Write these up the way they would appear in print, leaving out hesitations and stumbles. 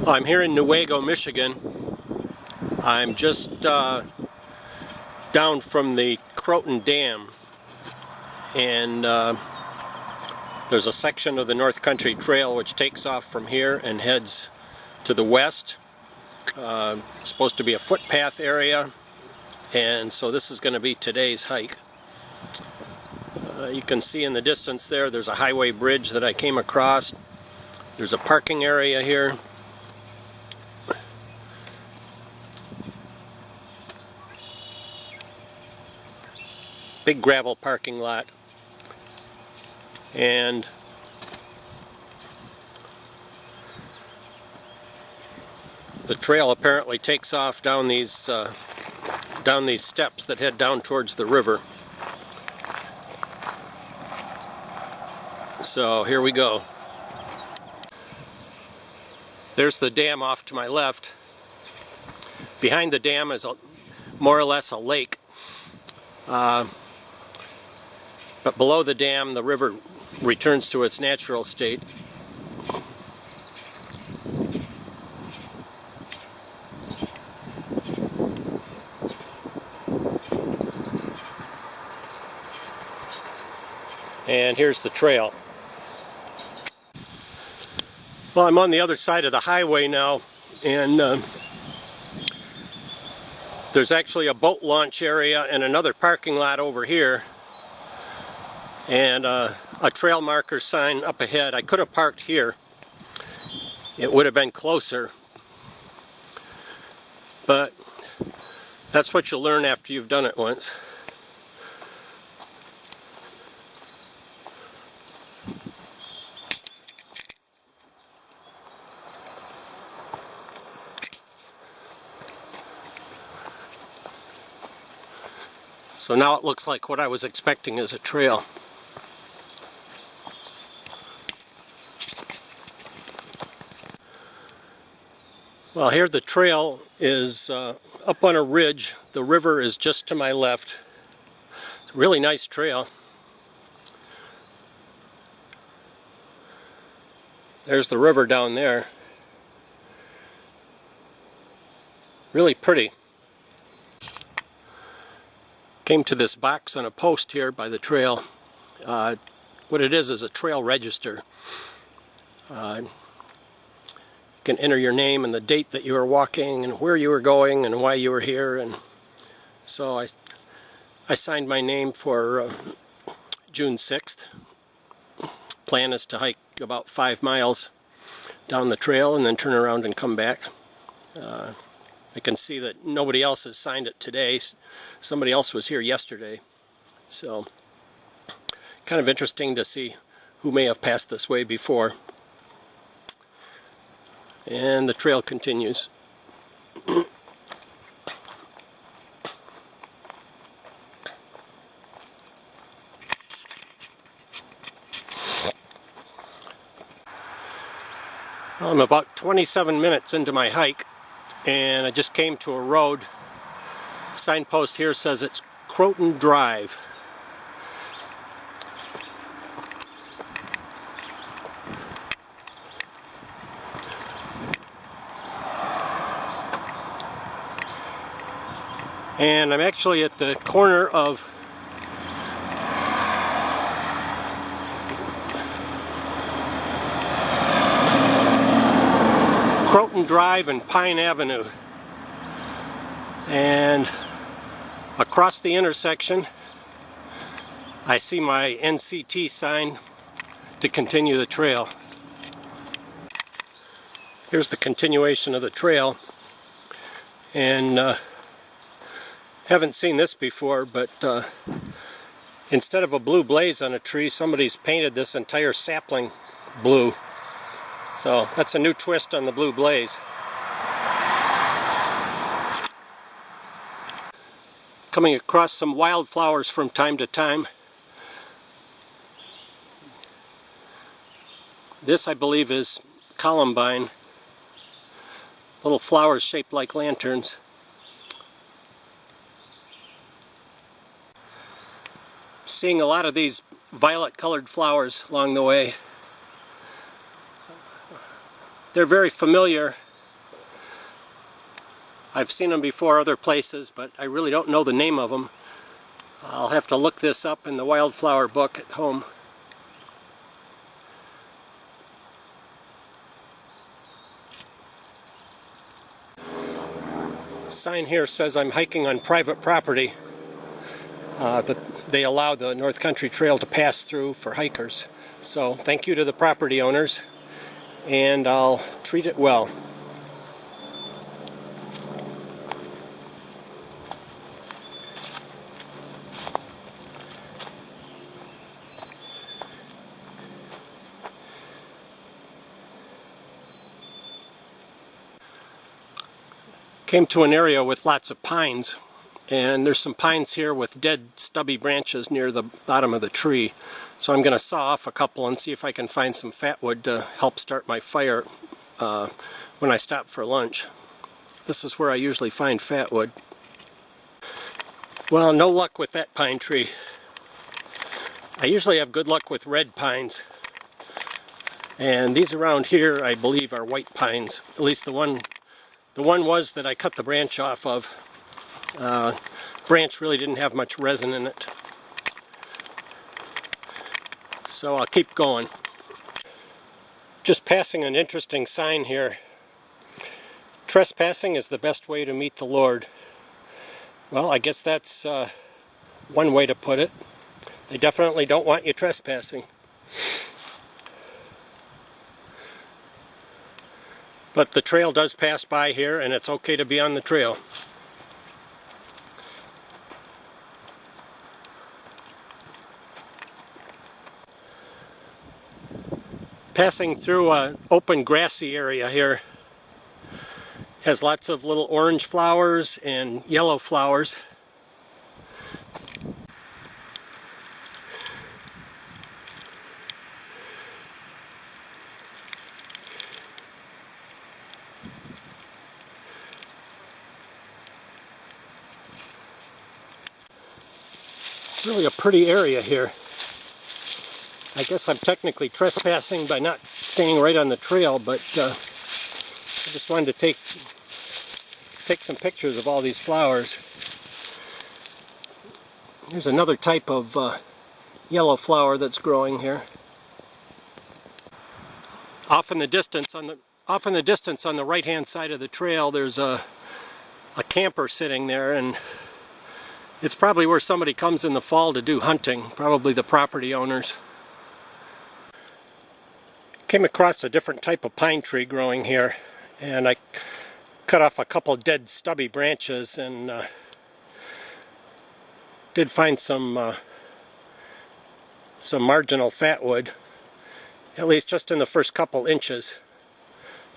I'm here in Newago, Michigan. I'm just down from the Croton Dam, and there's a section of the North Country Trail which takes off from here and heads to the west. It's supposed to be a footpath area, and so this is going to be today's hike. You can see in the distance there's a highway bridge that I came across. There's a parking area here. Big gravel parking lot, and the trail apparently takes off down these steps that head down towards the river. So here we go. There's the dam off to my left. Behind the dam is more or less a lake. But below the dam, the river returns to its natural state. And here's the trail. Well, I'm on the other side of the highway now, and there's actually a boat launch area and another parking lot over here, and a trail marker sign up ahead. I could have parked here. It would have been closer. But that's what you'll learn after you've done it once. So now it looks like what I was expecting is a trail. Well, here the trail is up on a ridge. The river is just to my left. It's a really nice trail. There's the river down there. Really pretty. Came to this box on a post here by the trail. What it is a trail register. You can enter your name and the date that you were walking and where you were going and why you were here. And so I signed my name for June 6th. Plan is to hike about 5 miles down the trail and then turn around and come back. I can see that nobody else has signed it today. Somebody else was here yesterday. So, kind of interesting to see who may have passed this way before. And the trail continues. I'm about 27 minutes into my hike, and I just came to a road. Signpost here says it's Croton Drive. And I'm actually at the corner of Croton Drive and Pine Avenue. And across the intersection, I see my NCT sign to continue the trail. Here's the continuation of the trail. And haven't seen this before, but instead of a blue blaze on a tree, somebody's painted this entire sapling blue. So that's a new twist on the blue blaze. Coming across some wildflowers from time to time. This, I believe, is columbine. Little flowers shaped like lanterns. Seeing a lot of these violet colored flowers along the way. They're very familiar I've seen them before other places, but I really don't know the name of them. I'll have to look this up in the wildflower book at home. The sign here says I'm hiking on private property. That they allow the North Country Trail to pass through for hikers. So thank you to the property owners, and I'll treat it well. Came to an area with lots of pines, and there's some pines here with dead stubby branches near the bottom of the tree. So I'm going to saw off a couple and see if I can find some fat wood to help start my fire when I stop for lunch. This is where I usually find fat wood. Well, no luck with that pine tree. I usually have good luck with red pines. And these around here, I believe, are white pines. At least the one was that I cut the branch off of. Branch really didn't have much resin in it. So I'll keep going. Just passing an interesting sign here. Trespassing is the best way to meet the Lord. Well, I guess that's one way to put it. They definitely don't want you trespassing. But the trail does pass by here, and it's okay to be on the trail. Passing through an open grassy area here. Has lots of little orange flowers and yellow flowers. Really a pretty area here. I guess I'm technically trespassing by not staying right on the trail, but I just wanted to take some pictures of all these flowers. Here's another type of yellow flower that's growing here. Off in the distance on the right-hand side of the trail, there's a camper sitting there, and it's probably where somebody comes in the fall to do hunting, probably the property owners. Came across a different type of pine tree growing here, and I cut off a couple dead stubby branches and did find some marginal fat wood, at least just in the first couple inches.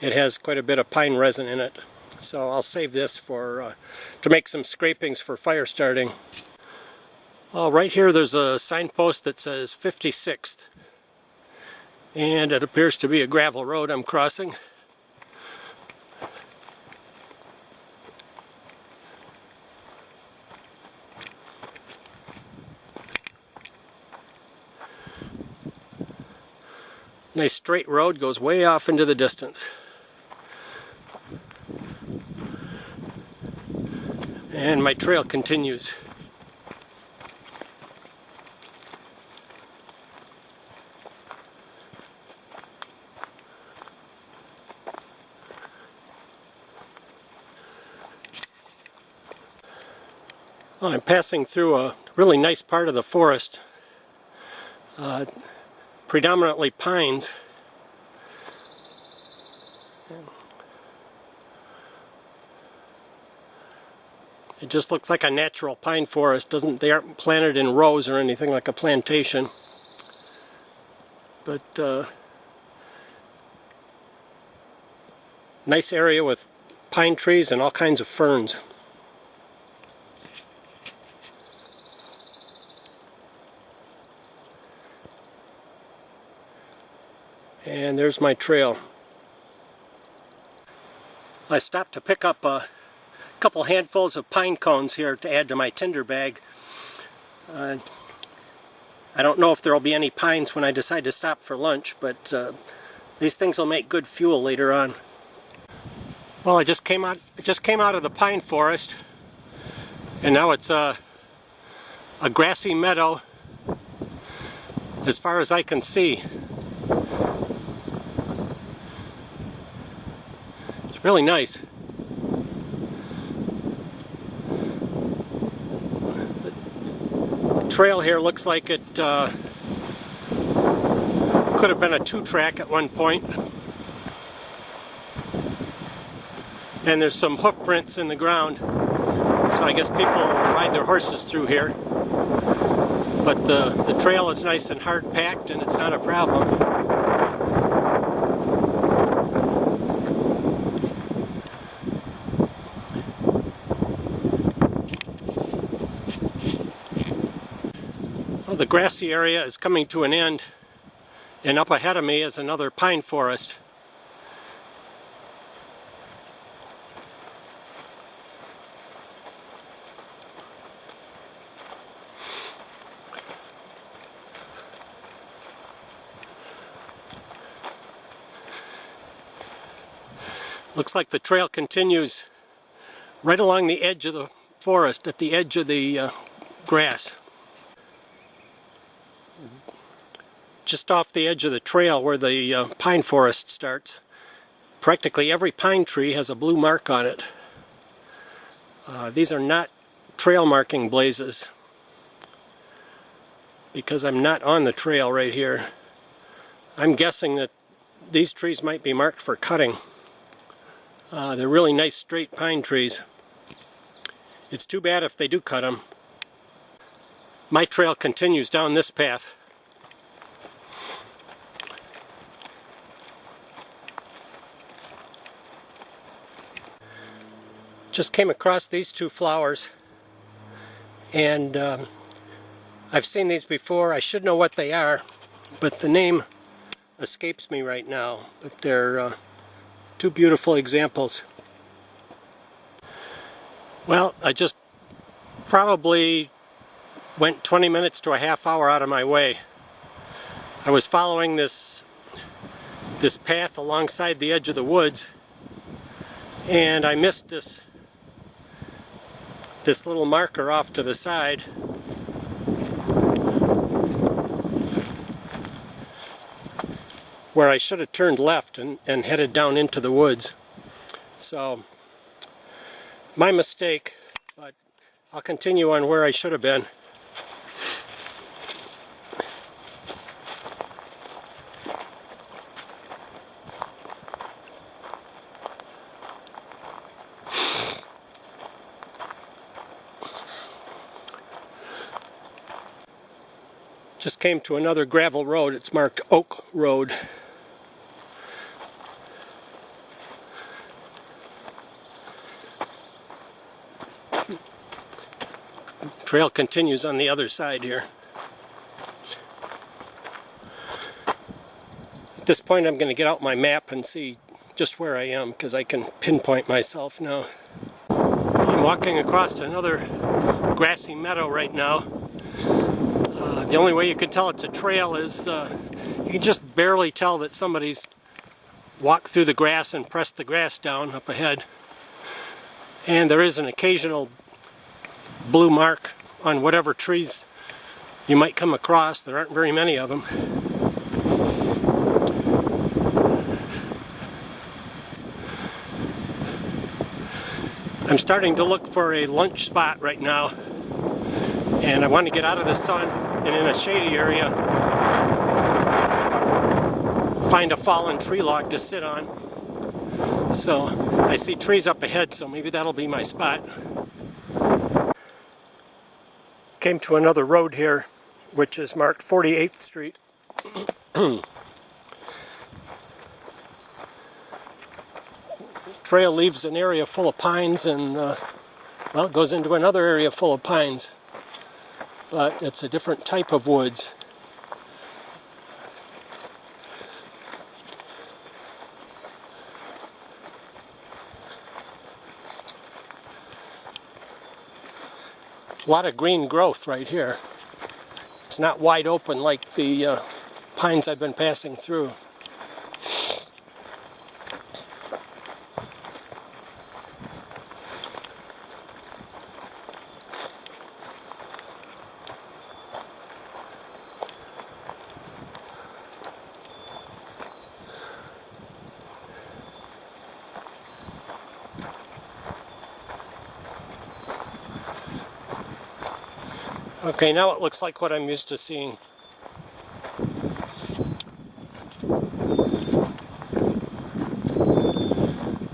It has quite a bit of pine resin in it. So I'll save this for to make some scrapings for fire starting. Right here there's a signpost that says 56th, and it appears to be a gravel road I'm crossing. Nice straight road, goes way off into the distance. And my trail continues. I'm passing through a really nice part of the forest, predominantly pines. It just looks like a natural pine forest. They aren't planted in rows or anything like a plantation. But nice area with pine trees and all kinds of ferns. And there's my trail. I stopped to pick up a couple handfuls of pine cones here to add to my tinder bag. I don't know if there will be any pines when I decide to stop for lunch, but these things will make good fuel later on. Well, I just came out of the pine forest, and now it's a grassy meadow as far as I can see. It's really nice. The trail here looks like it could have been a 2-track at one point. And there's some hoof prints in the ground, so I guess people ride their horses through here. But the trail is nice and hard packed, and it's not a problem. Well, the grassy area is coming to an end, and up ahead of me is another pine forest. Looks like the trail continues right along the edge of the forest, at the edge of the grass. Just off the edge of the trail where the pine forest starts, practically every pine tree has a blue mark on it. These are not trail marking blazes, because I'm not on the trail right here. I'm guessing that these trees might be marked for cutting. They're really nice straight pine trees. It's too bad if they do cut them. My trail continues down this path. Just came across these two flowers, and I've seen these before. I should know what they are, but the name escapes me right now. But they're two beautiful examples. Well, I just probably went 20 minutes to a half hour out of my way. I was following this path alongside the edge of the woods, and I missed this little marker off to the side. Where I should have turned left and headed down into the woods. So, my mistake, but I'll continue on where I should have been. Just came to another gravel road. It's marked Oak Road. Trail continues on the other side here. At this point I'm going to get out my map and see just where I am, because I can pinpoint myself now. I'm walking across another grassy meadow right now. The only way you can tell it's a trail is you can just barely tell that somebody's walked through the grass and pressed the grass down up ahead. And there is an occasional blue mark on whatever trees you might come across. There aren't very many of them. I'm starting to look for a lunch spot right now, and I want to get out of the sun and in a shady area find a fallen tree log to sit on. So I see trees up ahead, so maybe that'll be my spot. Came to another road here, which is marked 48th Street. Trail leaves an area full of pines and, well, it goes into another area full of pines. But it's a different type of woods. A lot of green growth right here. It's not wide open like the pines I've been passing through. Okay, now it looks like what I'm used to seeing.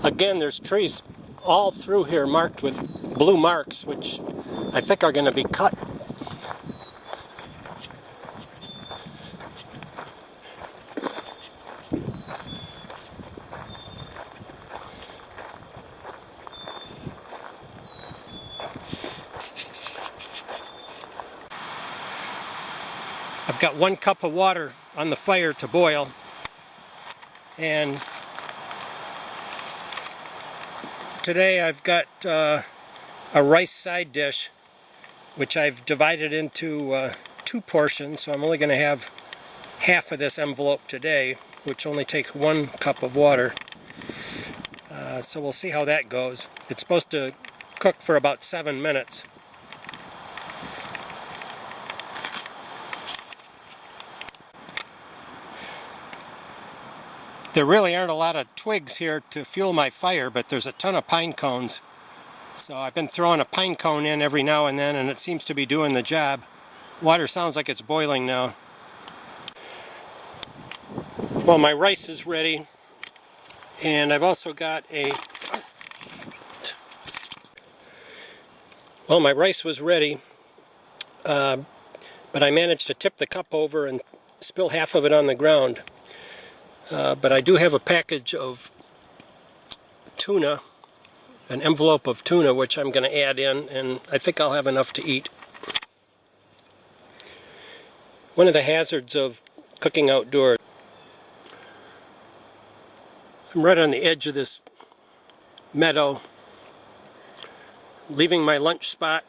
Again, there's trees all through here marked with blue marks, which I think are going to be cut. I've got 1 cup of water on the fire to boil, and today I've got a rice side dish, which I've divided into 2 portions, so I'm only going to have half of this envelope today, which only takes 1 cup of water. So we'll see how that goes. It's supposed to cook for about 7 minutes. There really aren't a lot of twigs here to fuel my fire, but there's a ton of pine cones. So I've been throwing a pine cone in every now and then, and it seems to be doing the job. Water sounds like it's boiling now. Well, my rice is ready, and I've also got well, my rice was ready, but I managed to tip the cup over and spill half of it on the ground. But I do have a package of tuna, an envelope of tuna, which I'm going to add in, and I think I'll have enough to eat. One of the hazards of cooking outdoors, I'm right on the edge of this meadow, leaving my lunch spot,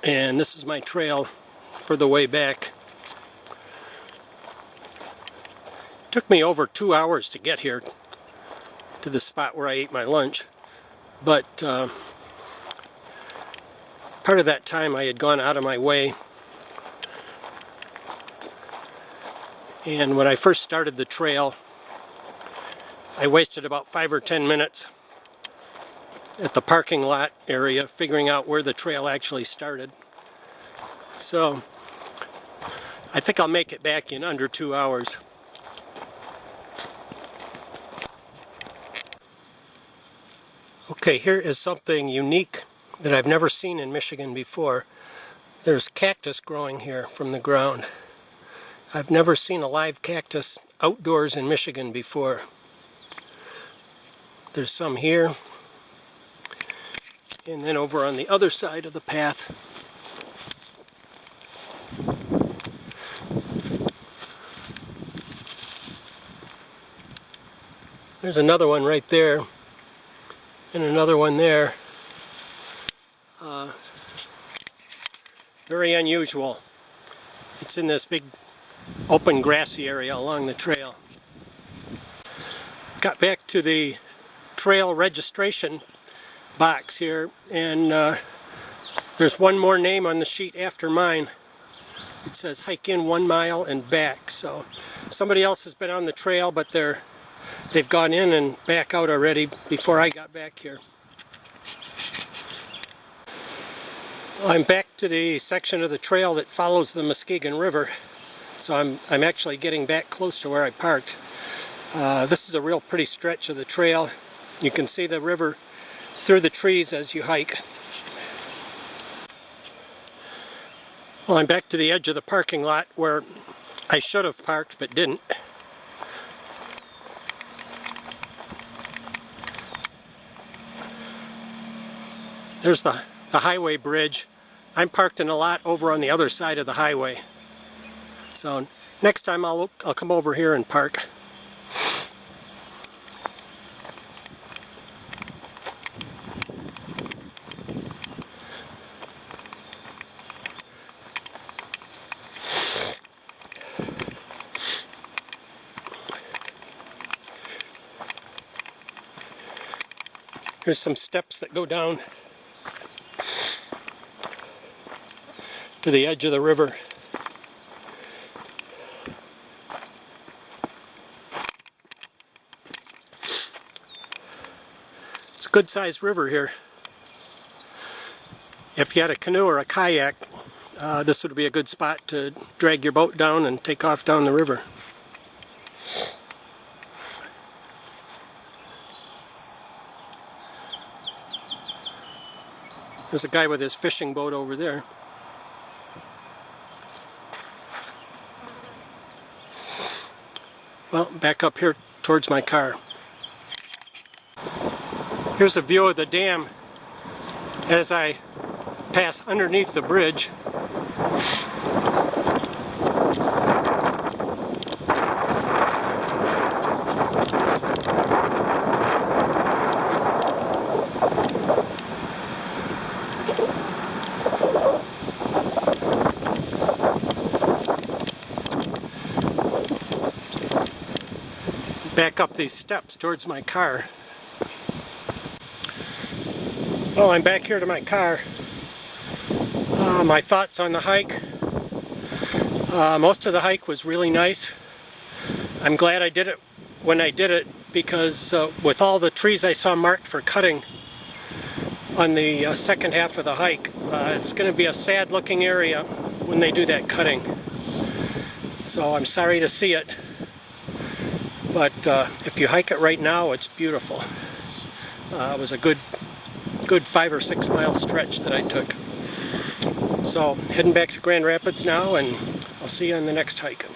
and this is my trail for the way back. It took me over 2 hours to get here to the spot where I ate my lunch, but part of that time I had gone out of my way, and when I first started the trail I wasted about 5 or 10 minutes at the parking lot area figuring out where the trail actually started. So I think I'll make it back in under 2 hours. Okay, here is something unique that I've never seen in Michigan before. There's cactus growing here from the ground. I've never seen a live cactus outdoors in Michigan before. There's some here, and then over on the other side of the path there's another one right there, and another one there. Very unusual. It's in this big open grassy area along the trail. Got back to the trail registration box here, and there's one more name on the sheet after mine. It says hike in 1 mile and back. So somebody else has been on the trail, but they've gone in and back out already before I got back here. Well, I'm back to the section of the trail that follows the Muskegon River, so I'm actually getting back close to where I parked. This is a real pretty stretch of the trail. You can see the river through the trees as you hike. Well, I'm back to the edge of the parking lot where I should have parked but didn't. There's the highway bridge. I'm parked in a lot over on the other side of the highway. So next time I'll come over here and park. Here's some steps that go down to the edge of the river. It's a good-sized river here. If you had a canoe or a kayak, this would be a good spot to drag your boat down and take off down the river. There's a guy with his fishing boat over there. Well, back up here towards my car. Here's a view of the dam as I pass underneath the bridge. Back up these steps towards my car. Well, I'm back here to my car. My thoughts on the hike. Most of the hike was really nice. I'm glad I did it when I did it because with all the trees I saw marked for cutting on the second half of the hike, it's going to be a sad looking area when they do that cutting. So I'm sorry to see it. But if you hike it right now, it's beautiful. It was a good 5 or 6 mile stretch that I took. So heading back to Grand Rapids now, and I'll see you on the next hike.